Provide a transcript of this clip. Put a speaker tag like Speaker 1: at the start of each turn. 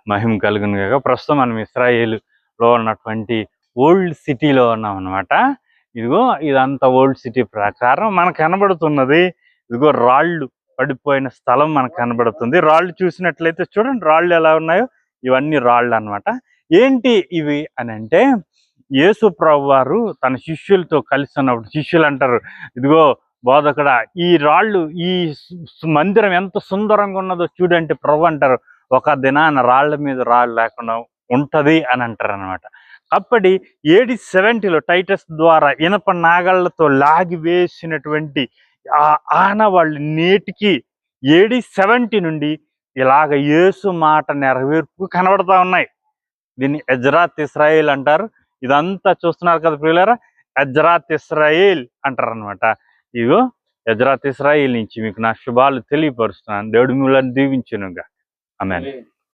Speaker 1: మహిమ కలుగును గాక. ప్రస్తుతం మనం ఇశ్రాయేలులో ఉన్నటువంటి ఓల్డ్ సిటీలో ఉన్నాం అనమాట. ఇదిగో ఇదంతా ఓల్డ్ సిటీ ప్రకారం మనకు కనబడుతున్నది. ఇదిగో రాళ్ళు పడిపోయిన స్థలం మనకు కనబడుతుంది. రాళ్ళు చూసినట్లయితే చూడండి, రాళ్ళు ఎలా ఉన్నాయో, ఇవన్నీ రాళ్ళు అన్నమాట. ఏంటి ఇవి అని అంటే, యేసు ప్రభు వారు తన శిష్యులతో కలిసి ఉన్నప్పుడు శిష్యులు అంటారు, ఇదిగో బోధకుడా, ఈ రాళ్ళు, ఈ మందిరం ఎంత సుందరంగా ఉన్నదో చూడంటే ప్రభు అంటారు, ఒక దినాన రాళ్ల మీద రాళ్ళు లేకుండా ఉంటది అని అంటారు అనమాట. అప్పటి AD 70లో టైటస్ ద్వారా ఇనప నాగళ్లతో లాగి వేసినటువంటి ఆ ఆనవాళ్ళు నేటికి AD 70 నుండి ఇలాగ యేసు మాట నెరవేర్పు కనబడతా ఉన్నాయి. దీన్ని ఎజ్రాత్ ఇస్రాయేల్ అంటారు. ఇదంతా చూస్తున్నారు కదా ప్రియులారా, ఎజ్రాత్ ఇస్రాయేల్ అంటారు అనమాట. ఇగో ఎజ్రాత్ ఇస్రాయేల్ నుంచి మీకు నా శుభాలు తెలియపరుస్తున్నాను. దేవుడు మిమ్మల్ని దీవించునుగా. ఆమేన్.